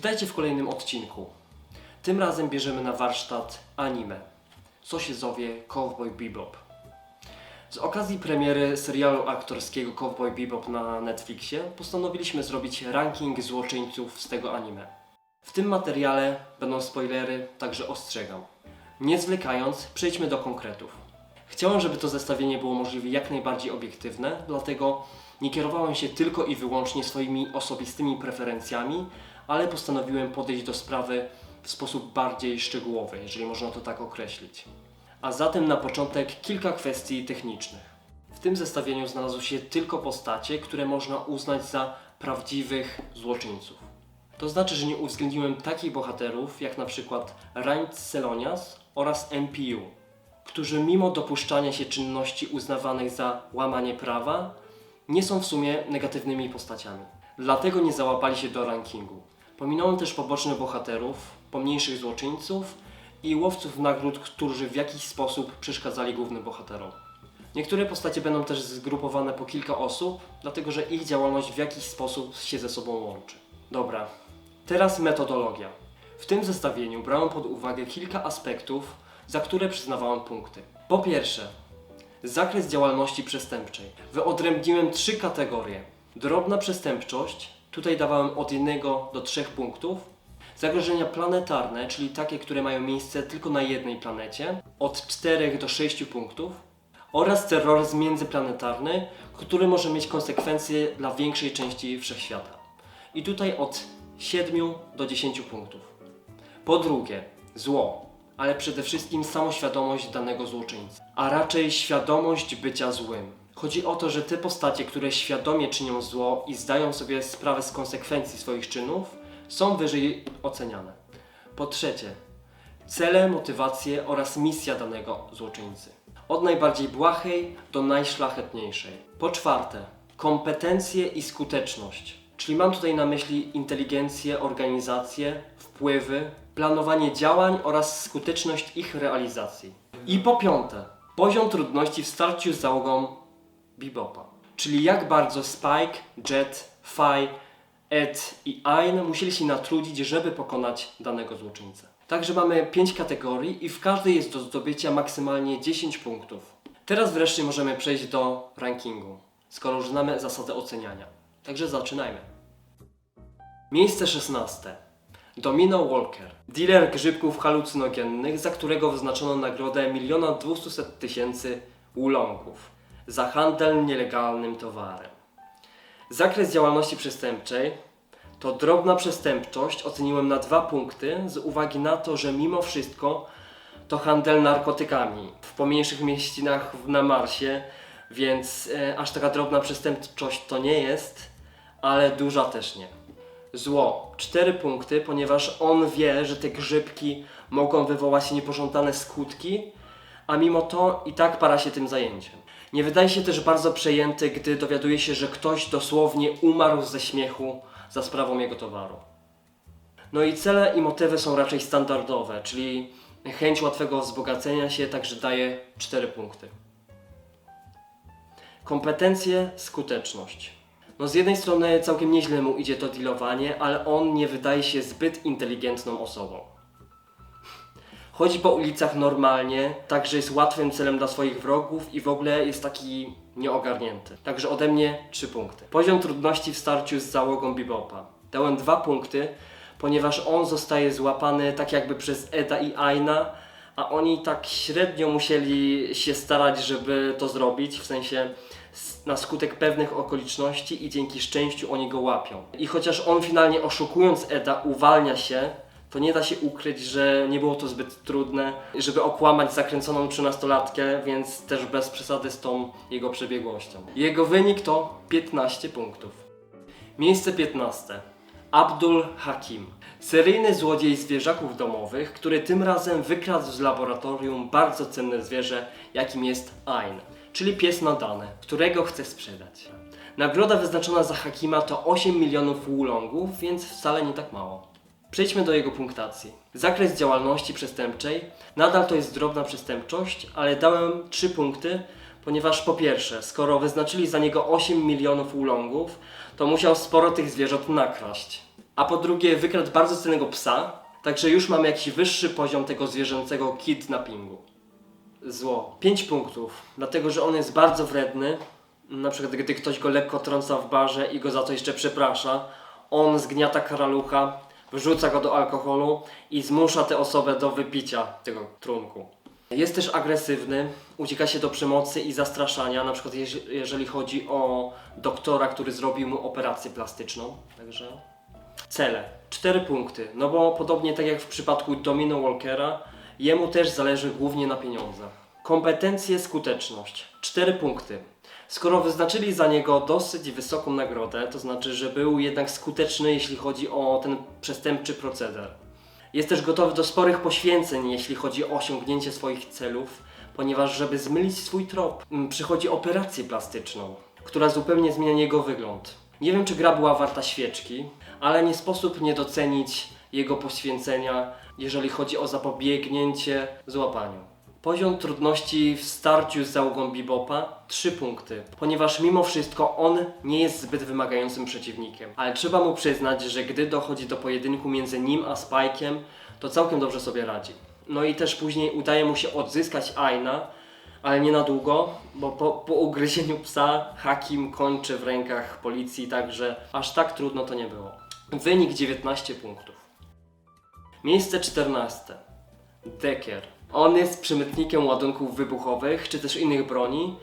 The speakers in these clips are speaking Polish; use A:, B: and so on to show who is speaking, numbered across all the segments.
A: Witajcie w kolejnym odcinku. Tym razem bierzemy na warsztat anime, co się zowie Cowboy Bebop. Z okazji premiery serialu aktorskiego Cowboy Bebop na Netflixie postanowiliśmy zrobić ranking złoczyńców z tego anime. W tym materiale będą spoilery, także ostrzegam. Nie zwlekając, przejdźmy do konkretów. Chciałem, żeby to zestawienie było możliwie jak najbardziej obiektywne, dlatego nie kierowałem się tylko i wyłącznie swoimi osobistymi preferencjami, ale postanowiłem podejść do sprawy w sposób bardziej szczegółowy, jeżeli można to tak określić. A zatem na początek kilka kwestii technicznych. W tym zestawieniu znalazły się tylko postacie, które można uznać za prawdziwych złoczyńców. To znaczy, że nie uwzględniłem takich bohaterów jak na przykład Raint Selonias oraz MPU, którzy mimo dopuszczania się czynności uznawanych za łamanie prawa, nie są w sumie negatywnymi postaciami. Dlatego nie załapali się do rankingu. Pominąłem też pobocznych bohaterów, pomniejszych złoczyńców i łowców nagród, którzy w jakiś sposób przeszkadzali głównym bohaterom. Niektóre postacie będą też zgrupowane po kilka osób, dlatego że ich działalność w jakiś sposób się ze sobą łączy. Dobra, teraz metodologia. W tym zestawieniu brałem pod uwagę kilka aspektów, za które przyznawałem punkty. Po pierwsze, zakres działalności przestępczej. Wyodrębniłem 3 kategorie. Drobna przestępczość, tutaj dawałem od 1 do 3 punktów. Zagrożenia planetarne, czyli takie, które mają miejsce tylko na jednej planecie, od 4 do 6 punktów. Oraz terroryzm międzyplanetarny, który może mieć konsekwencje dla większej części wszechświata. I tutaj od 7 do 10 punktów. Po drugie, zło, ale przede wszystkim samoświadomość danego złoczyńcy, a raczej świadomość bycia złym. Chodzi o to, że te postacie, które świadomie czynią zło i zdają sobie sprawę z konsekwencji swoich czynów, są wyżej oceniane. Po trzecie, cele, motywacje oraz misja danego złoczyńcy. Od najbardziej błahej do najszlachetniejszej. Po czwarte, kompetencje i skuteczność. Czyli mam tutaj na myśli inteligencję, organizację, wpływy, planowanie działań oraz skuteczność ich realizacji. I po piąte, poziom trudności w starciu z załogą Bebopa. Czyli jak bardzo Spike, Jet, Fi, Ed i Ain musieli się natrudzić, żeby pokonać danego złoczyńcę. Także mamy 5 kategorii i w każdej jest do zdobycia maksymalnie 10 punktów. Teraz wreszcie możemy przejść do rankingu, skoro już znamy zasady oceniania. Także zaczynajmy. Miejsce 16. Domino Walker. Dealer grzybków halucynogennych, za którego wyznaczono nagrodę 1 200 000 wulongów za handel nielegalnym towarem. Zakres działalności przestępczej to drobna przestępczość, oceniłem na 2 punkty z uwagi na to, że mimo wszystko to handel narkotykami w pomniejszych mieścinach na Marsie, więc aż taka drobna przestępczość to nie jest, ale duża też nie. Zło 4 punkty, ponieważ on wie, że te grzybki mogą wywołać niepożądane skutki, a mimo to i tak para się tym zajęciem. Nie wydaje się też bardzo przejęty, gdy dowiaduje się, że ktoś dosłownie umarł ze śmiechu za sprawą jego towaru. No i cele i motywy są raczej standardowe, czyli chęć łatwego wzbogacenia się, także daje 4 punkty. Kompetencje, skuteczność. No z jednej strony całkiem nieźle mu idzie to dealowanie, ale on nie wydaje się zbyt inteligentną osobą. Chodzi po ulicach normalnie, także jest łatwym celem dla swoich wrogów i w ogóle jest taki nieogarnięty. Także ode mnie 3 punkty. Poziom trudności w starciu z załogą Bebopa. Dałem 2 punkty, ponieważ on zostaje złapany tak jakby przez Eda i Aina, a oni tak średnio musieli się starać, żeby to zrobić, w sensie na skutek pewnych okoliczności i dzięki szczęściu oni go łapią. I chociaż on finalnie oszukując Eda uwalnia się, to nie da się ukryć, że nie było to zbyt trudne, żeby okłamać zakręconą 13-latkę, więc też bez przesady z tą jego przebiegłością. Jego wynik to 15 punktów. Miejsce 15. Abdul Hakim. Seryjny złodziej zwierzaków domowych, który tym razem wykradł z laboratorium bardzo cenne zwierzę, jakim jest Ain, czyli pies nadany, którego chce sprzedać. Nagroda wyznaczona za Hakima to 8 milionów wulongów, więc wcale nie tak mało. Przejdźmy do jego punktacji. Zakres działalności przestępczej. Nadal to jest drobna przestępczość, ale dałem 3 punkty, ponieważ po pierwsze, skoro wyznaczyli za niego 8 milionów wulongów, to musiał sporo tych zwierząt nakraść. A po drugie wykradł bardzo cennego psa, także już mamy jakiś wyższy poziom tego zwierzęcego kidnappingu. Zło. 5 punktów, dlatego że on jest bardzo wredny. Na przykład gdy ktoś go lekko trąca w barze i go za to jeszcze przeprasza, on zgniata karalucha, wrzuca go do alkoholu i zmusza tę osobę do wypicia tego trunku. Jest też agresywny, ucieka się do przemocy i zastraszania, na przykład jeżeli chodzi o doktora, który zrobił mu operację plastyczną. Także cele. 4 punkty, no bo podobnie tak jak w przypadku Domino Walkera, jemu też zależy głównie na pieniądzach. Kompetencje, skuteczność. 4 punkty. Skoro wyznaczyli za niego dosyć wysoką nagrodę, to znaczy, że był jednak skuteczny, jeśli chodzi o ten przestępczy proceder. Jest też gotowy do sporych poświęceń, jeśli chodzi o osiągnięcie swoich celów, ponieważ żeby zmylić swój trop, przychodzi operację plastyczną, która zupełnie zmienia jego wygląd. Nie wiem, czy gra była warta świeczki, ale nie sposób nie docenić jego poświęcenia, jeżeli chodzi o zapobiegnięcie złapaniu. Poziom trudności w starciu z załogą Bebopa 3 punkty, ponieważ mimo wszystko on nie jest zbyt wymagającym przeciwnikiem. Ale trzeba mu przyznać, że gdy dochodzi do pojedynku między nim a Spike'em, to całkiem dobrze sobie radzi. No i też później udaje mu się odzyskać Aina, ale nie na długo, bo po ugryzieniu psa Hakim kończy w rękach policji, także aż tak trudno to nie było. Wynik 19 punktów. Miejsce 14. Decker. On jest przemytnikiem ładunków wybuchowych, czy też innych broni.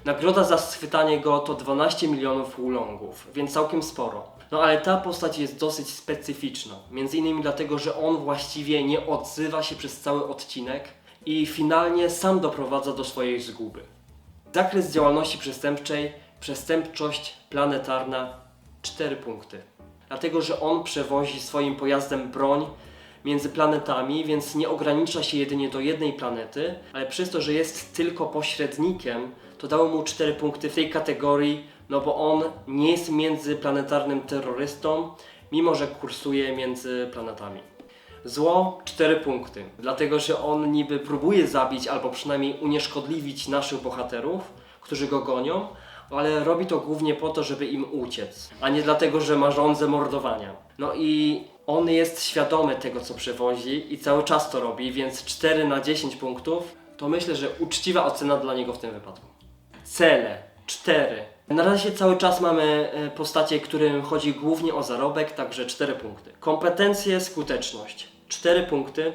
A: Nagroda za schwytanie go to 12 milionów wulongów, więc całkiem sporo. No ale ta postać jest dosyć specyficzna, między innymi dlatego, że on właściwie nie odzywa się przez cały odcinek i finalnie sam doprowadza do swojej zguby. Zakres działalności przestępczej, przestępczość planetarna 4 punkty. Dlatego, że on przewozi swoim pojazdem broń między planetami, więc nie ogranicza się jedynie do jednej planety, ale przez to, że jest tylko pośrednikiem, to dało mu 4 punkty w tej kategorii, no bo on nie jest międzyplanetarnym terrorystą, mimo że kursuje między planetami. Zło 4 punkty, dlatego że on niby próbuje zabić albo przynajmniej unieszkodliwić naszych bohaterów, którzy go gonią, ale robi to głównie po to, żeby im uciec, a nie dlatego, że ma żądzę mordowania. No i on jest świadomy tego, co przewozi i cały czas to robi, więc 4 na 10 punktów to myślę, że uczciwa ocena dla niego w tym wypadku. Cele 4. Na razie cały czas mamy postacie, którym chodzi głównie o zarobek, także 4 punkty. Kompetencje, skuteczność 4 punkty.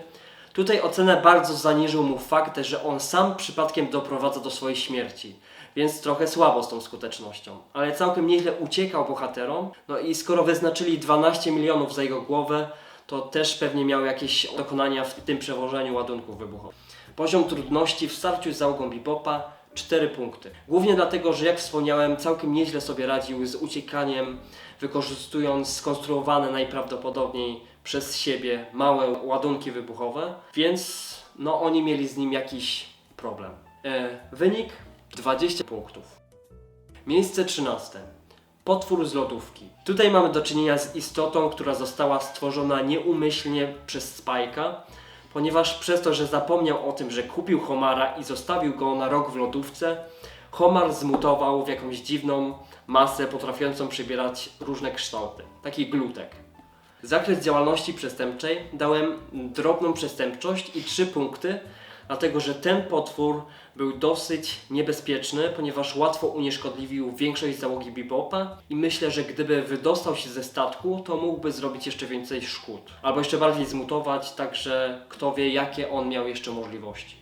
A: Tutaj ocenę bardzo zaniżył mu fakt, że on sam przypadkiem doprowadza do swojej śmierci, więc trochę słabo z tą skutecznością. Ale całkiem nieźle uciekał bohaterom, no i skoro wyznaczyli 12 milionów za jego głowę, to też pewnie miał jakieś dokonania w tym przewożeniu ładunków wybuchowych. Poziom trudności w starciu z załogą Bebopa 4 punkty. Głównie dlatego, że jak wspomniałem, całkiem nieźle sobie radził z uciekaniem, wykorzystując skonstruowane najprawdopodobniej przez siebie małe ładunki wybuchowe, więc no oni mieli z nim jakiś problem. Wynik 20 punktów. Miejsce 13. Potwór z lodówki. Tutaj mamy do czynienia z istotą, która została stworzona nieumyślnie przez Spike'a, ponieważ przez to, że zapomniał o tym, że kupił homara i zostawił go na rok w lodówce, homar zmutował w jakąś dziwną masę potrafiącą przybierać różne kształty. Taki glutek. Zakres działalności przestępczej dałem drobną przestępczość i 3 punkty, dlatego że ten potwór był dosyć niebezpieczny, ponieważ łatwo unieszkodliwił większość załogi Bebopa i myślę, że gdyby wydostał się ze statku, to mógłby zrobić jeszcze więcej szkód. Albo jeszcze bardziej zmutować, także kto wie, jakie on miał jeszcze możliwości.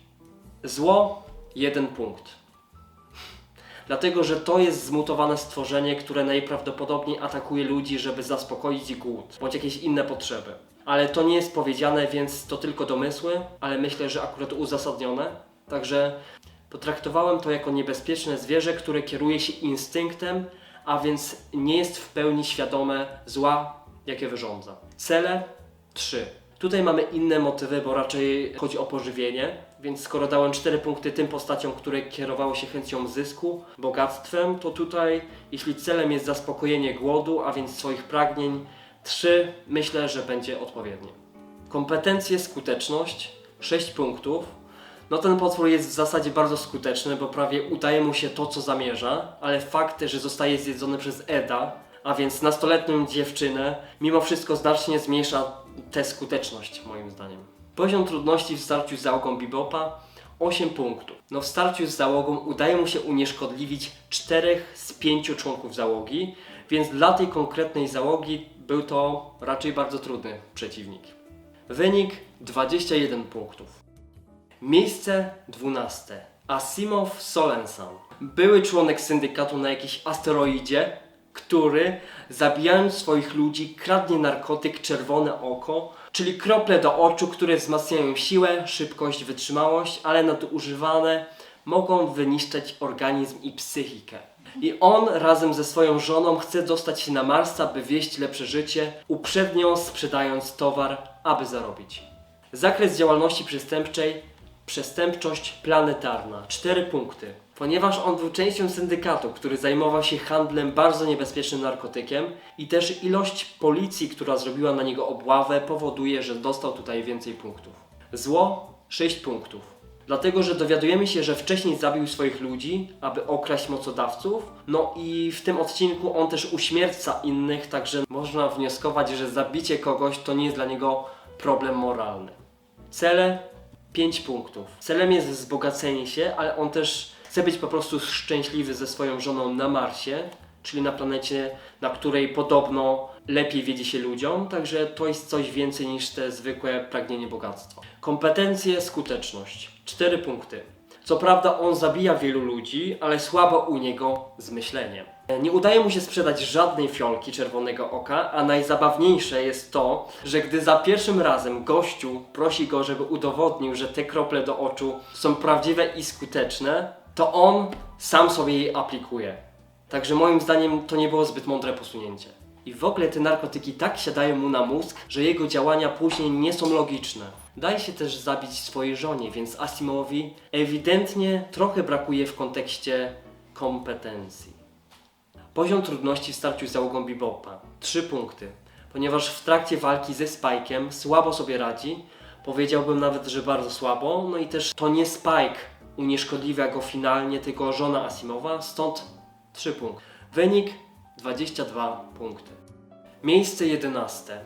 A: Zło 1 punkt. Dlatego, że to jest zmutowane stworzenie, które najprawdopodobniej atakuje ludzi, żeby zaspokoić głód, bądź jakieś inne potrzeby. Ale to nie jest powiedziane, więc to tylko domysły, ale myślę, że akurat uzasadnione. Także potraktowałem to jako niebezpieczne zwierzę, które kieruje się instynktem, a więc nie jest w pełni świadome zła, jakie wyrządza. Cele 3. Tutaj mamy inne motywy, bo raczej chodzi o pożywienie, więc skoro dałem 4 punkty tym postaciom, które kierowały się chęcią zysku, bogactwem, to tutaj, jeśli celem jest zaspokojenie głodu, a więc swoich pragnień, 3 myślę, że będzie odpowiednie. Kompetencje, skuteczność 6 punktów. No ten potwór jest w zasadzie bardzo skuteczny, bo prawie udaje mu się to, co zamierza, ale fakt, że zostaje zjedzony przez Eda, a więc nastoletnią dziewczynę, mimo wszystko znacznie zmniejsza tę skuteczność, moim zdaniem. Poziom trudności w starciu z załogą Bebopa 8 punktów. No w starciu z załogą udaje mu się unieszkodliwić 4 z 5 członków załogi, więc dla tej konkretnej załogi był to raczej bardzo trudny przeciwnik. Wynik 21 punktów. Miejsce 12. Asimov Solensan. Były członek syndykatu na jakiejś asteroidzie, który zabijając swoich ludzi kradnie narkotyk Czerwone Oko, czyli krople do oczu, które wzmacniają siłę, szybkość, wytrzymałość, ale nadużywane mogą wyniszczać organizm i psychikę. I on razem ze swoją żoną chce dostać się na Marsa, by wieść lepsze życie, uprzednio sprzedając towar, aby zarobić. Zakres działalności przestępczej: przestępczość planetarna 4 punkty. Ponieważ on był częścią syndykatu, który zajmował się handlem bardzo niebezpiecznym narkotykiem i też ilość policji, która zrobiła na niego obławę, powoduje, że dostał tutaj więcej punktów. Zło 6 punktów. Dlatego, że dowiadujemy się, że wcześniej zabił swoich ludzi, aby okraść mocodawców. No i w tym odcinku on też uśmierca innych, także można wnioskować, że zabicie kogoś to nie jest dla niego problem moralny. Cele 5 punktów. Celem jest wzbogacenie się, ale on też chce być po prostu szczęśliwy ze swoją żoną na Marsie, czyli na planecie, na której podobno lepiej wiedzie się ludziom, także to jest coś więcej niż te zwykłe pragnienie bogactwa. Kompetencje, skuteczność 4 punkty. Co prawda on zabija wielu ludzi, ale słabo u niego z myśleniem. Nie udaje mu się sprzedać żadnej fiolki Czerwonego Oka, a najzabawniejsze jest to, że gdy za pierwszym razem gościu prosi go, żeby udowodnił, że te krople do oczu są prawdziwe i skuteczne, to on sam sobie je aplikuje. Także moim zdaniem to nie było zbyt mądre posunięcie. I w ogóle te narkotyki tak siadają mu na mózg, że jego działania później nie są logiczne. Daje się też zabić swojej żonie, więc Asimowowi ewidentnie trochę brakuje w kontekście kompetencji. Poziom trudności w starciu z załogą Bebopa 3 punkty. Ponieważ w trakcie walki ze Spike'em słabo sobie radzi, powiedziałbym nawet, że bardzo słabo, no i też to nie Spike unieszkodliwia go finalnie, tylko żona Asimowa, stąd 3 punkty. Wynik 22 punkty. Miejsce 11.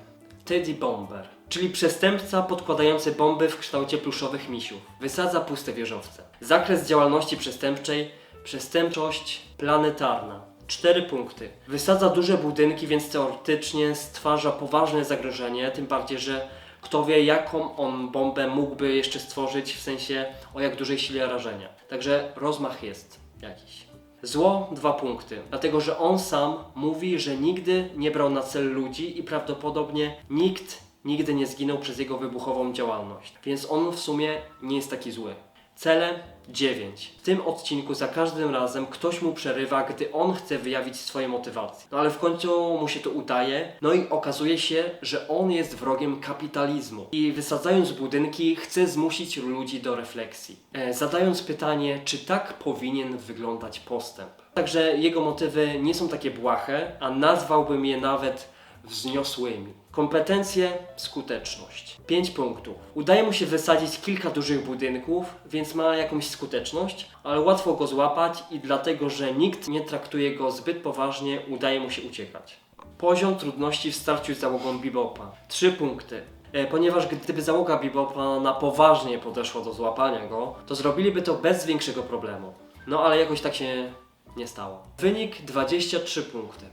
A: Teddy Bomber, czyli przestępca podkładający bomby w kształcie pluszowych misiów. Wysadza puste wieżowce. Zakres działalności przestępczej: przestępczość planetarna 4 punkty. Wysadza duże budynki, więc teoretycznie stwarza poważne zagrożenie, tym bardziej, że kto wie, jaką on bombę mógłby jeszcze stworzyć, w sensie o jak dużej sile rażenia. Także rozmach jest jakiś. Zło 2 punkty, dlatego że on sam mówi, że nigdy nie brał na cel ludzi i prawdopodobnie nikt nigdy nie zginął przez jego wybuchową działalność, więc on w sumie nie jest taki zły. Cele 9. W tym odcinku za każdym razem ktoś mu przerywa, gdy on chce wyjawić swoje motywacje. No ale w końcu mu się to udaje, no i okazuje się, że on jest wrogiem kapitalizmu. I wysadzając budynki chce zmusić ludzi do refleksji. Zadając pytanie, czy tak powinien wyglądać postęp. Także jego motywy nie są takie błahe, a nazwałbym je nawet wzniosłymi. Kompetencje, skuteczność 5 punktów. Udaje mu się wysadzić kilka dużych budynków, więc ma jakąś skuteczność, ale łatwo go złapać i dlatego, że nikt nie traktuje go zbyt poważnie, udaje mu się uciekać. Poziom trudności w starciu z załogą Bebopa 3 punkty. Ponieważ gdyby załoga Bebopa na poważnie podeszła do złapania go, to zrobiliby to bez większego problemu. No ale jakoś tak się nie stało. Wynik 23 punkty.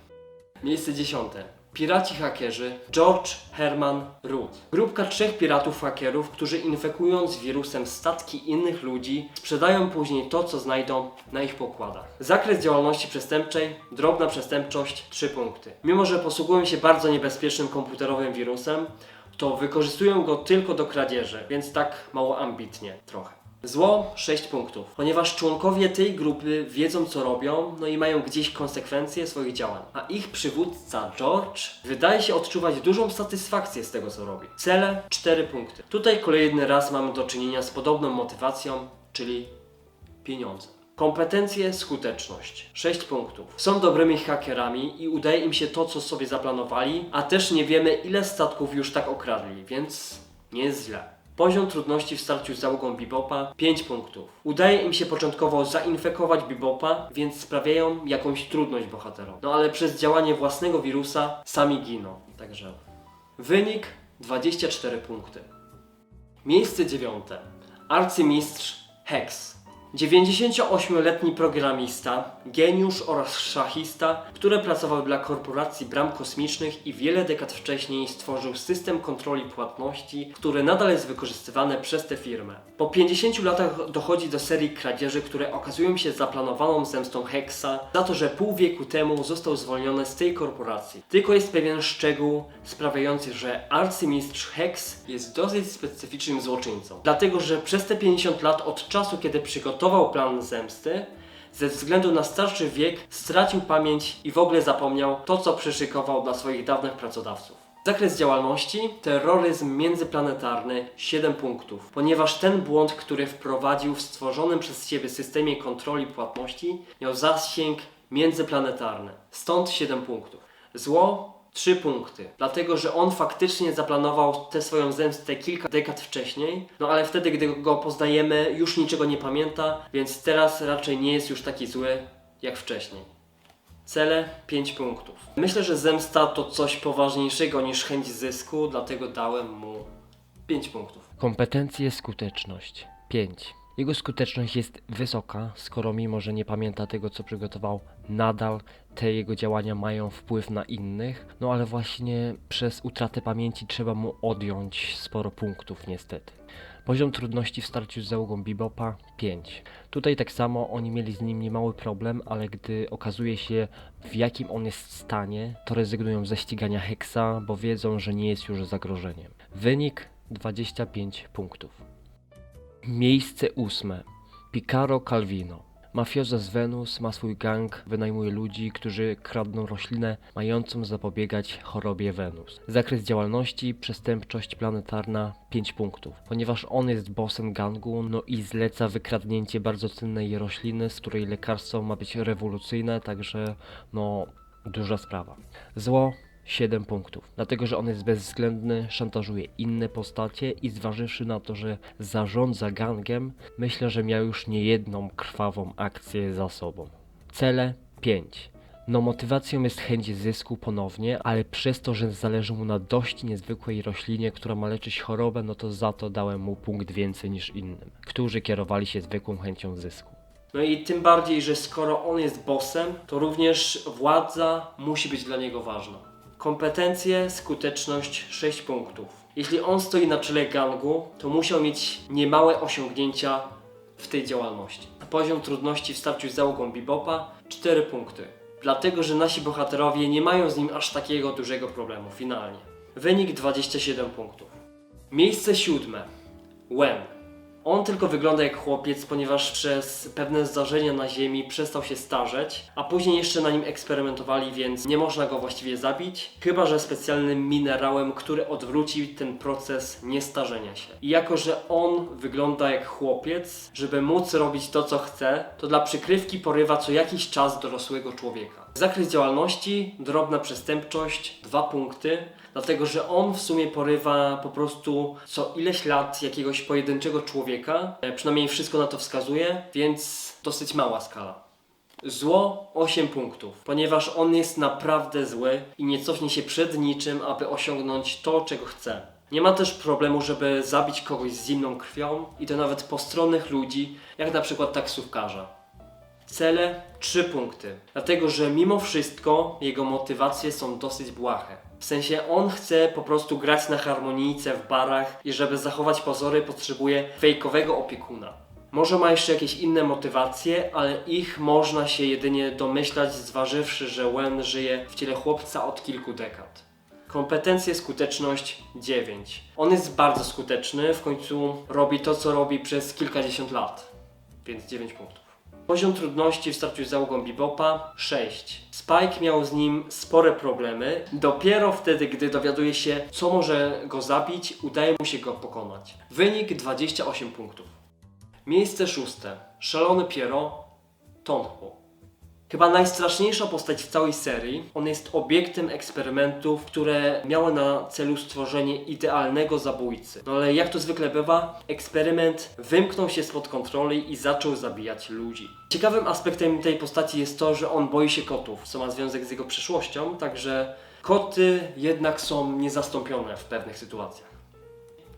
A: Miejsce 10. Piraci hakerzy George Herman Root. Grupka 3 piratów hakerów, którzy infekując wirusem statki innych ludzi, sprzedają później to, co znajdą na ich pokładach. Zakres działalności przestępczej: drobna przestępczość 3 punkty. Mimo że posługują się bardzo niebezpiecznym komputerowym wirusem, to wykorzystują go tylko do kradzieży, więc tak mało ambitnie trochę. Zło 6 punktów, ponieważ członkowie tej grupy wiedzą, co robią, no i mają gdzieś konsekwencje swoich działań, a ich przywódca George wydaje się odczuwać dużą satysfakcję z tego, co robi. Cele 4 punkty. Tutaj kolejny raz mamy do czynienia z podobną motywacją, czyli pieniądze. Kompetencje, skuteczność 6 punktów. Są dobrymi hakerami i udaje im się to, co sobie zaplanowali, a też nie wiemy, ile statków już tak okradli, więc nie jest źle. Poziom trudności w starciu z załogą Bebopa 5 punktów. Udaje im się początkowo zainfekować Bebopa, więc sprawiają jakąś trudność bohaterom. No ale przez działanie własnego wirusa sami giną. Także wynik 24 punkty. Miejsce 9. Arcymistrz Hex. 98-letni programista, geniusz oraz szachista, który pracował dla korporacji bram kosmicznych i wiele dekad wcześniej stworzył system kontroli płatności, który nadal jest wykorzystywany przez tę firmę. Po 50 latach dochodzi do serii kradzieży, które okazują się zaplanowaną zemstą Hexa za to, że pół wieku temu został zwolniony z tej korporacji. Tylko jest pewien szczegół sprawiający, że arcymistrz Hex jest dosyć specyficznym złoczyńcą. Dlatego, że przez te 50 lat od czasu, kiedy przygotował plan zemsty, ze względu na starszy wiek stracił pamięć i w ogóle zapomniał to, co przyszykował dla swoich dawnych pracodawców. Zakres działalności: terroryzm międzyplanetarny 7 punktów, ponieważ ten błąd, który wprowadził w stworzonym przez siebie systemie kontroli płatności, miał zasięg międzyplanetarny, stąd 7 punktów. Zło 3 punkty, dlatego że on faktycznie zaplanował tę swoją zemstę kilka dekad wcześniej, no ale wtedy, gdy go poznajemy, już niczego nie pamięta, więc teraz raczej nie jest już taki zły jak wcześniej. Cele 5 punktów. Myślę, że zemsta to coś poważniejszego niż chęć zysku, dlatego dałem mu 5 punktów.
B: Kompetencje, skuteczność 5. Jego skuteczność jest wysoka, skoro mimo, że nie pamięta tego, co przygotował, nadal te jego działania mają wpływ na innych, no ale właśnie przez utratę pamięci trzeba mu odjąć sporo punktów niestety. Poziom trudności w starciu z załogą Bebopa 5. Tutaj tak samo oni mieli z nim niemały problem, ale gdy okazuje się, w jakim on jest stanie, to rezygnują ze ścigania Hexa, bo wiedzą, że nie jest już zagrożeniem. Wynik 25 punktów. Miejsce 8. Picaro Calvino. Mafioza z Wenus ma swój gang, wynajmuje ludzi, którzy kradną roślinę mającą zapobiegać chorobie Wenus. Zakres działalności: przestępczość planetarna 5 punktów. Ponieważ on jest bossem gangu, no i zleca wykradnięcie bardzo cennej rośliny, z której lekarstwo ma być rewolucyjne, także no duża sprawa. Zło 7 punktów, dlatego że on jest bezwzględny, szantażuje inne postacie i zważywszy na to, że zarządza gangiem, myślę, że miał już niejedną krwawą akcję za sobą. Cele 5. No motywacją jest chęć zysku ponownie, ale przez to, że zależy mu na dość niezwykłej roślinie, która ma leczyć chorobę, no to za to dałem mu punkt więcej niż innym, którzy kierowali się zwykłą chęcią zysku.
A: No i tym bardziej, że skoro on jest bossem, to również władza musi być dla niego ważna. Kompetencje, skuteczność 6 punktów. Jeśli on stoi na czele gangu, to musiał mieć niemałe osiągnięcia w tej działalności. Poziom trudności w starciu z załogą Bebopa 4 punkty. Dlatego, że nasi bohaterowie nie mają z nim aż takiego dużego problemu finalnie. Wynik 27 punktów. Miejsce 7. Wen. On tylko wygląda jak chłopiec, ponieważ przez pewne zdarzenia na Ziemi przestał się starzeć, a później jeszcze na nim eksperymentowali, więc nie można go właściwie zabić, chyba że specjalnym minerałem, który odwróci ten proces niestarzenia się. I jako że on wygląda jak chłopiec, żeby móc robić to, co chce, to dla przykrywki porywa co jakiś czas dorosłego człowieka. Zakres działalności: drobna przestępczość 2 punkty. Dlatego, że on w sumie porywa po prostu co ileś lat jakiegoś pojedynczego człowieka. Przynajmniej wszystko na to wskazuje, więc dosyć mała skala. Zło 8 punktów, ponieważ on jest naprawdę zły i nie cofnie się przed niczym, aby osiągnąć to, czego chce. Nie ma też problemu, żeby zabić kogoś z zimną krwią i to nawet postronnych ludzi, jak na przykład taksówkarza. Cele 3 punkty, dlatego że mimo wszystko jego motywacje są dosyć błahe. W sensie on chce po prostu grać na harmonijce w barach i żeby zachować pozory potrzebuje fejkowego opiekuna. Może ma jeszcze jakieś inne motywacje, ale ich można się jedynie domyślać, zważywszy, że Wen żyje w ciele chłopca od kilku dekad. Kompetencje, skuteczność 9. On jest bardzo skuteczny, w końcu robi to, co robi przez kilkadziesiąt lat, więc 9 punktów. Poziom trudności w starciu z załogą Bebopa 6. Spike miał z nim spore problemy. Dopiero wtedy, gdy dowiaduje się, co może go zabić, udaje mu się go pokonać. Wynik 28 punktów. Miejsce 6. Szalony Piero Tonho. Chyba najstraszniejsza postać w całej serii. On jest obiektem eksperymentów, które miały na celu stworzenie idealnego zabójcy. No ale jak to zwykle bywa, eksperyment wymknął się spod kontroli i zaczął zabijać ludzi. Ciekawym aspektem tej postaci jest to, że on boi się kotów, co ma związek z jego przeszłością, także koty jednak są niezastąpione w pewnych sytuacjach.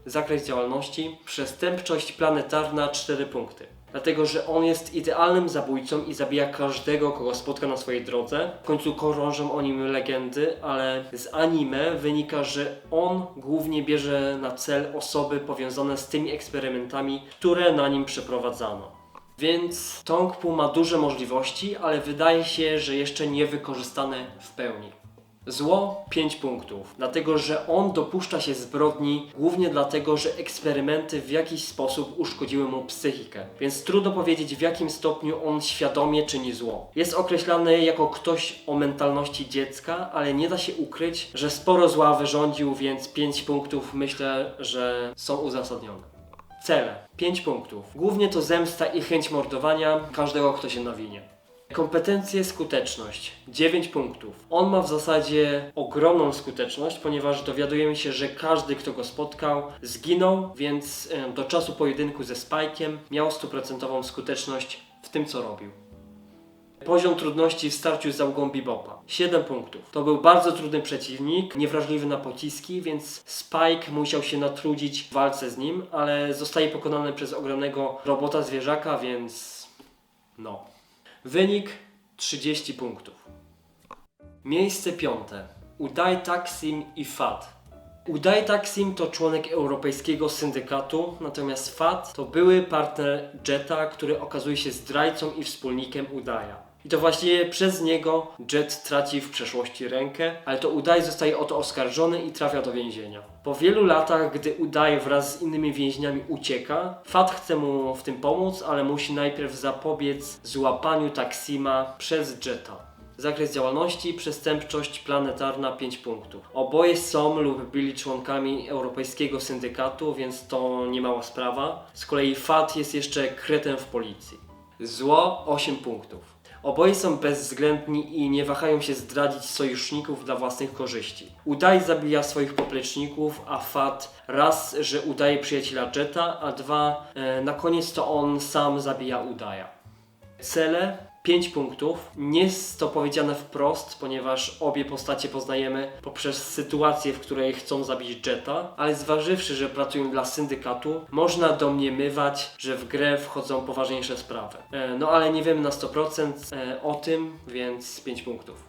A: Zakres działalności: przestępczość planetarna 4 punkty. Dlatego, że on jest idealnym zabójcą i zabija każdego, kogo spotka na swojej drodze. W końcu krążą o nim legendy, ale z anime wynika, że on głównie bierze na cel osoby powiązane z tymi eksperymentami, które na nim przeprowadzano. Więc Tongpu ma duże możliwości, ale wydaje się, że jeszcze nie wykorzystane w pełni. Zło 5 punktów, dlatego że on dopuszcza się zbrodni głównie dlatego, że eksperymenty w jakiś sposób uszkodziły mu psychikę, więc trudno powiedzieć, w jakim stopniu on świadomie czyni zło. Jest określany jako ktoś o mentalności dziecka, ale nie da się ukryć, że sporo zła wyrządził, więc 5 punktów myślę, że są uzasadnione. Cele 5 punktów. Głównie to zemsta i chęć mordowania każdego, kto się nawinie. Kompetencje, skuteczność 9 punktów. On ma w zasadzie ogromną skuteczność, ponieważ dowiadujemy się, że każdy, kto go spotkał, zginął, więc do czasu pojedynku ze Spike'iem miał 100% skuteczność w tym, co robił. Poziom trudności w starciu z załogą Bebopa 7 punktów. To był bardzo trudny przeciwnik, niewrażliwy na pociski, więc Spike musiał się natrudzić w walce z nim, ale zostaje pokonany przez ogromnego robota zwierzaka, więc no. Wynik 30 punktów. Miejsce 5. Uday Taksim i Fat. Uday Taksim to członek europejskiego syndykatu, natomiast Fat to były partner Jeta, który okazuje się zdrajcą i wspólnikiem Udaya. I to właściwie przez niego Jet traci w przeszłości rękę, ale to Uday zostaje o to oskarżony i trafia do więzienia. Po wielu latach, gdy Uday wraz z innymi więźniami ucieka, Fat chce mu w tym pomóc, ale musi najpierw zapobiec złapaniu Taksima przez Jeta. Zakres działalności: przestępczość planetarna 5 punktów. Oboje są lub byli członkami europejskiego syndykatu, więc to nie mała sprawa. Z kolei Fat jest jeszcze kretem w policji. Zło 8 punktów. Oboje są bezwzględni i nie wahają się zdradzić sojuszników dla własnych korzyści. Uday zabija swoich popleczników, a Fat raz, że udaje przyjaciela Jeta, a dwa, na koniec to on sam zabija Udaya. Cele 5 punktów. Nie jest to powiedziane wprost, ponieważ obie postacie poznajemy poprzez sytuację, w której chcą zabić Jeta, ale zważywszy, że pracują dla syndykatu, można domniemywać, że w grę wchodzą poważniejsze sprawy. No ale nie wiemy na 100% o tym, więc 5 punktów.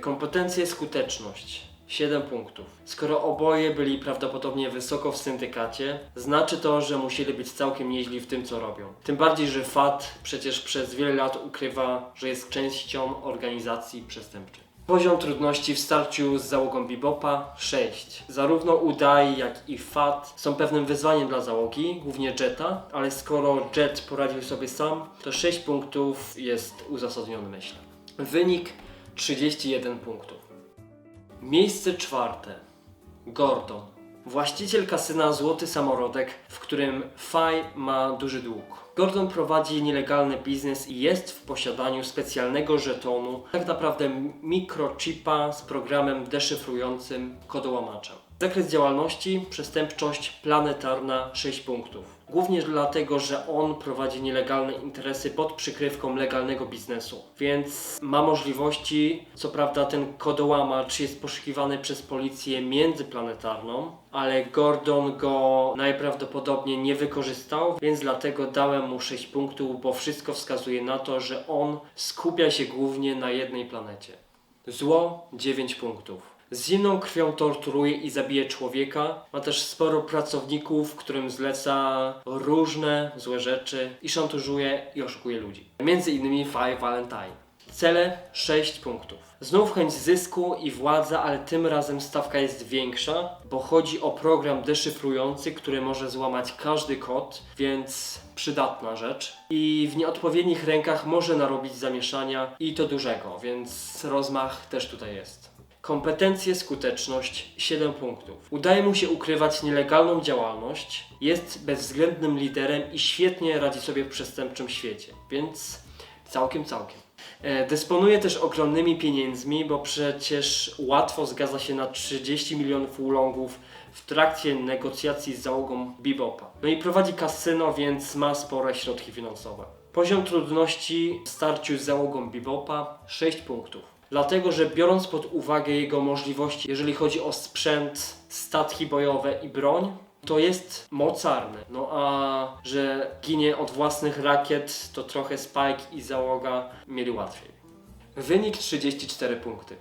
A: Kompetencje, skuteczność 7 punktów. Skoro oboje byli prawdopodobnie wysoko w syndykacie, znaczy to, że musieli być całkiem nieźli w tym, co robią. Tym bardziej, że Fat przecież przez wiele lat ukrywa, że jest częścią organizacji przestępczej. Poziom trudności w starciu z załogą Bebopa 6. Zarówno Uday, jak i Fat są pewnym wyzwaniem dla załogi, głównie Jeta, ale skoro Jet poradził sobie sam, to 6 punktów jest uzasadniony, myślę. Wynik 31 punktów. Miejsce 4. Gordon. Właściciel kasyna Złoty Samorodek, w którym Fai ma duży dług. Gordon prowadzi nielegalny biznes i jest w posiadaniu specjalnego żetonu, tak naprawdę mikrochipa z programem deszyfrującym kodołamaczem. Zakres działalności: przestępczość planetarna 6 punktów. Głównie dlatego, że on prowadzi nielegalne interesy pod przykrywką legalnego biznesu, więc ma możliwości. Co prawda ten kodołamacz jest poszukiwany przez policję międzyplanetarną, ale Gordon go najprawdopodobniej nie wykorzystał, więc dlatego dałem mu 6 punktów, bo wszystko wskazuje na to, że on skupia się głównie na jednej planecie. Zło 9 punktów. Z zimną krwią torturuje i zabije człowieka. Ma też sporo pracowników, którym zleca różne złe rzeczy i szantażuje i oszukuje ludzi. Między innymi Fai Valentine. Cele 6 punktów. Znów chęć zysku i władza, ale tym razem stawka jest większa, bo chodzi o program deszyfrujący, który może złamać każdy kod, więc przydatna rzecz. I w nieodpowiednich rękach może narobić zamieszania i to dużego, więc rozmach też tutaj jest. Kompetencje, skuteczność 7 punktów. Udaje mu się ukrywać nielegalną działalność, jest bezwzględnym liderem i świetnie radzi sobie w przestępczym świecie, więc całkiem. Dysponuje też ogromnymi pieniędzmi, bo przecież łatwo zgadza się na 30 milionów ulongów w trakcie negocjacji z załogą Bebopa. No i prowadzi kasyno, więc ma spore środki finansowe. Poziom trudności w starciu z załogą Bebopa 6 punktów. Dlatego, że biorąc pod uwagę jego możliwości, jeżeli chodzi o sprzęt, statki bojowe i broń, to jest mocarny. No a że ginie od własnych rakiet, to trochę Spike i załoga mieli łatwiej. Wynik 34 punkty.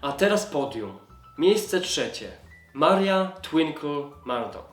A: A teraz podium. Miejsce trzecie. Maria Twinkle Murdoch.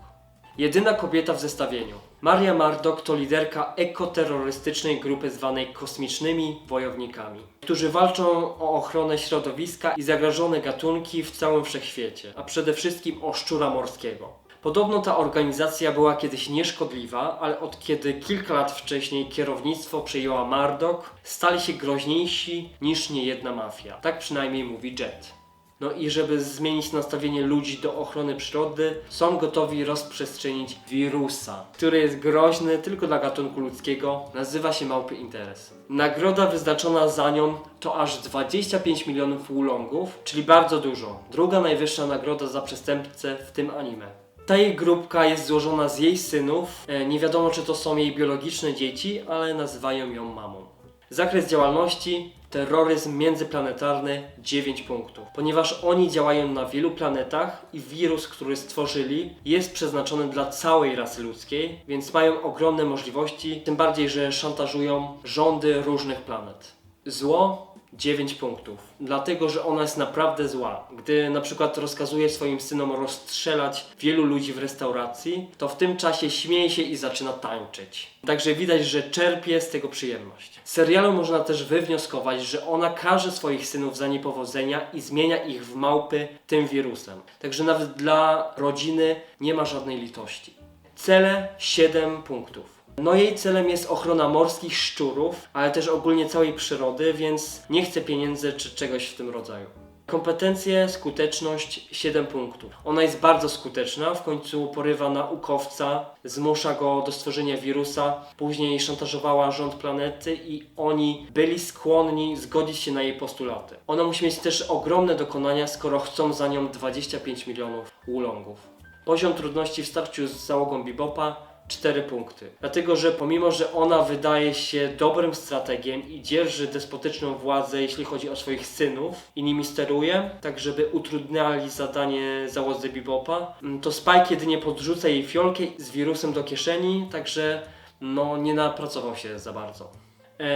A: Jedyna kobieta w zestawieniu. Maria Murdoch to liderka ekoterrorystycznej grupy zwanej Kosmicznymi Wojownikami, którzy walczą o ochronę środowiska i zagrożone gatunki w całym wszechświecie, a przede wszystkim o szczura morskiego. Podobno ta organizacja była kiedyś nieszkodliwa, ale od kiedy kilka lat wcześniej kierownictwo przejęła Murdoch, stali się groźniejsi niż niejedna mafia. Tak przynajmniej mówi Jet. No i żeby zmienić nastawienie ludzi do ochrony przyrody, są gotowi rozprzestrzenić wirusa, który jest groźny tylko dla gatunku ludzkiego, nazywa się małpy interes. Nagroda wyznaczona za nią to aż 25 milionów ulongów, czyli bardzo dużo. Druga najwyższa nagroda za przestępcę w tym anime. Ta jej grupka jest złożona z jej synów, nie wiadomo czy to są jej biologiczne dzieci, ale nazywają ją mamą. Zakres działalności: terroryzm międzyplanetarny 9 punktów. Ponieważ oni działają na wielu planetach i wirus, który stworzyli, jest przeznaczony dla całej rasy ludzkiej, więc mają ogromne możliwości, tym bardziej, że szantażują rządy różnych planet. Zło 9 punktów, dlatego że ona jest naprawdę zła. Gdy na przykład rozkazuje swoim synom rozstrzelać wielu ludzi w restauracji, to w tym czasie śmieje się i zaczyna tańczyć. Także widać, że czerpie z tego przyjemność. Z serialu można też wywnioskować, że ona karze swoich synów za niepowodzenia i zmienia ich w małpy tym wirusem. Także nawet dla rodziny nie ma żadnej litości. Cele 7 punktów. No jej celem jest ochrona morskich szczurów, ale też ogólnie całej przyrody, więc nie chce pieniędzy czy czegoś w tym rodzaju. Kompetencje, skuteczność 7 punktów. Ona jest bardzo skuteczna, w końcu porywa naukowca, zmusza go do stworzenia wirusa, później szantażowała rząd planety i oni byli skłonni zgodzić się na jej postulaty. Ona musi mieć też ogromne dokonania, skoro chcą za nią 25 milionów ulongów. Poziom trudności w starciu z załogą Bebopa 4 punkty. Dlatego, że pomimo, że ona wydaje się dobrym strategiem i dzierży despotyczną władzę, jeśli chodzi o swoich synów i nimi steruje, tak żeby utrudniali zadanie załodze Bebopa, to Spike jedynie podrzuca jej fiolkę z wirusem do kieszeni, także no nie napracował się za bardzo.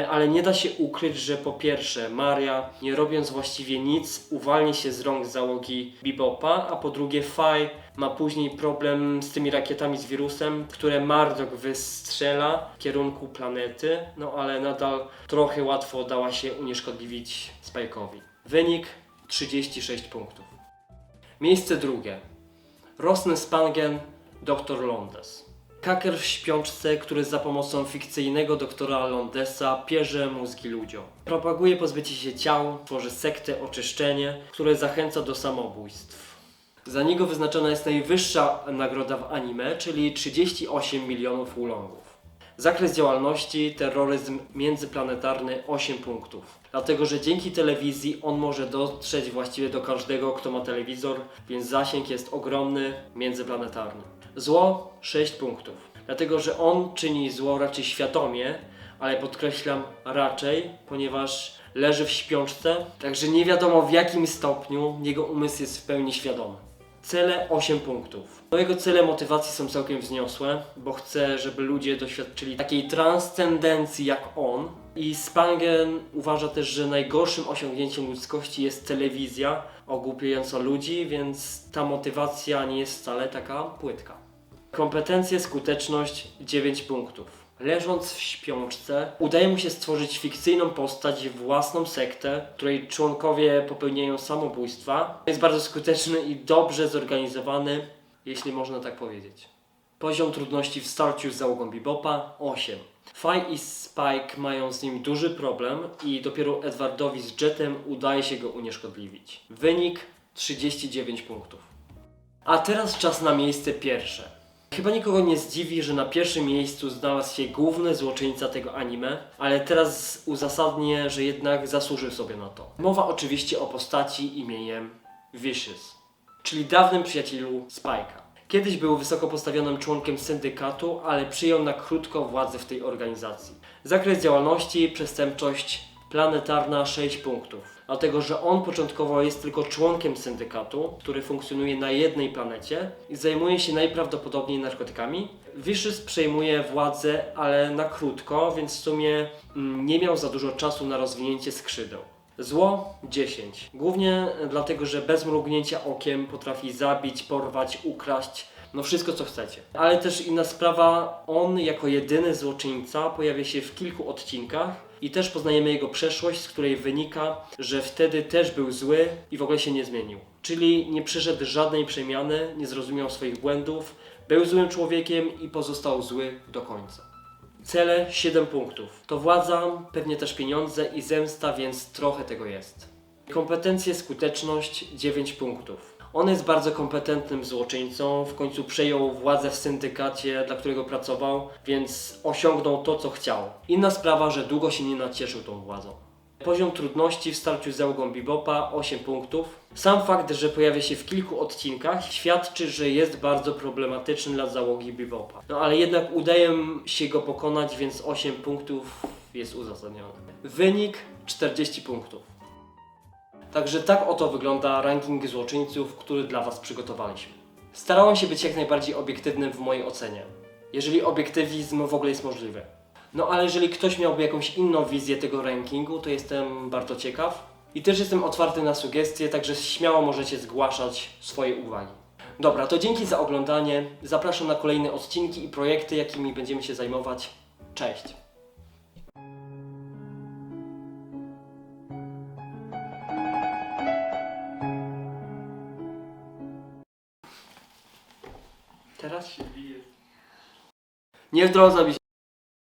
A: Ale nie da się ukryć, że po pierwsze Maria, nie robiąc właściwie nic, uwalnia się z rąk załogi Bebopa, a po drugie Fai ma później problem z tymi rakietami z wirusem, które Murdoch wystrzela w kierunku planety, no ale nadal trochę łatwo dała się unieszkodliwić Spike'owi. Wynik 36 punktów. Miejsce drugie. Rosny Spangen, Dr. Londes. Haker w śpiączce, który za pomocą fikcyjnego doktora Londesa pierze mózgi ludziom. Propaguje pozbycie się ciał, tworzy sektę oczyszczenie, które zachęca do samobójstw. Za niego wyznaczona jest najwyższa nagroda w anime, czyli 38 milionów ulongów. Zakres działalności: terroryzm międzyplanetarny 8 punktów. Dlatego, że dzięki telewizji on może dotrzeć właściwie do każdego, kto ma telewizor, więc zasięg jest ogromny, międzyplanetarny. Zło 6 punktów. Dlatego, że on czyni zło raczej świadomie, ale podkreślam raczej, ponieważ leży w śpiączce, także nie wiadomo w jakim stopniu jego umysł jest w pełni świadomy. Cele 8 punktów. No jego cele motywacji są całkiem wzniosłe, bo chce, żeby ludzie doświadczyli takiej transcendencji jak on. I Spangen uważa też, że najgorszym osiągnięciem ludzkości jest telewizja ogłupiająca ludzi, więc ta motywacja nie jest wcale taka płytka. Kompetencje, skuteczność 9 punktów. Leżąc w śpiączce, udaje mu się stworzyć fikcyjną postać, własną sektę, której członkowie popełniają samobójstwa. Jest bardzo skuteczny i dobrze zorganizowany, jeśli można tak powiedzieć. Poziom trudności w starciu z załogą Bebopa 8. Fai i Spike mają z nim duży problem i dopiero Edwardowi z Jetem udaje się go unieszkodliwić. Wynik 39 punktów. A teraz czas na miejsce pierwsze. Chyba nikogo nie zdziwi, że na pierwszym miejscu znalazł się główny złoczyńca tego anime, ale teraz uzasadnię, że jednak zasłużył sobie na to. Mowa oczywiście o postaci imieniem Vicious, czyli dawnym przyjacielu Spike'a. Kiedyś był wysoko postawionym członkiem syndykatu, ale przyjął na krótko władzę w tej organizacji. Zakres działalności, przestępczość planetarna 6 punktów. Dlatego, że on początkowo jest tylko członkiem syndykatu, który funkcjonuje na jednej planecie i zajmuje się najprawdopodobniej narkotykami. Vicious przejmuje władzę, ale na krótko, więc w sumie nie miał za dużo czasu na rozwinięcie skrzydeł. Zło 10. Głównie dlatego, że bez mrugnięcia okiem potrafi zabić, porwać, ukraść, no wszystko co chcecie. Ale też inna sprawa, on jako jedyny złoczyńca pojawia się w kilku odcinkach i też poznajemy jego przeszłość, z której wynika, że wtedy też był zły i w ogóle się nie zmienił. Czyli nie przeszedł żadnej przemiany, nie zrozumiał swoich błędów, był złym człowiekiem i pozostał zły do końca. Cele 7 punktów. To władza, pewnie też pieniądze i zemsta, więc trochę tego jest. Kompetencje, skuteczność 9 punktów. On jest bardzo kompetentnym złoczyńcą, w końcu przejął władzę w syndykacie, dla którego pracował, więc osiągnął to, co chciał. Inna sprawa, że długo się nie nacieszył tą władzą. Poziom trudności w starciu z załogą Bebopa 8 punktów. Sam fakt, że pojawia się w kilku odcinkach świadczy, że jest bardzo problematyczny dla załogi Bebopa. No ale jednak udaje się go pokonać, więc 8 punktów jest uzasadnione. Wynik 40 punktów. Także tak oto wygląda ranking złoczyńców, który dla Was przygotowaliśmy. Starałem się być jak najbardziej obiektywnym w mojej ocenie, jeżeli obiektywizm w ogóle jest możliwy. No ale jeżeli ktoś miałby jakąś inną wizję tego rankingu, to jestem bardzo ciekaw. I też jestem otwarty na sugestie, także śmiało możecie zgłaszać swoje uwagi. Dobra, to dzięki za oglądanie. Zapraszam na kolejne odcinki i projekty, jakimi będziemy się zajmować. Cześć! Teraz się bije. Nie w drodze mi się.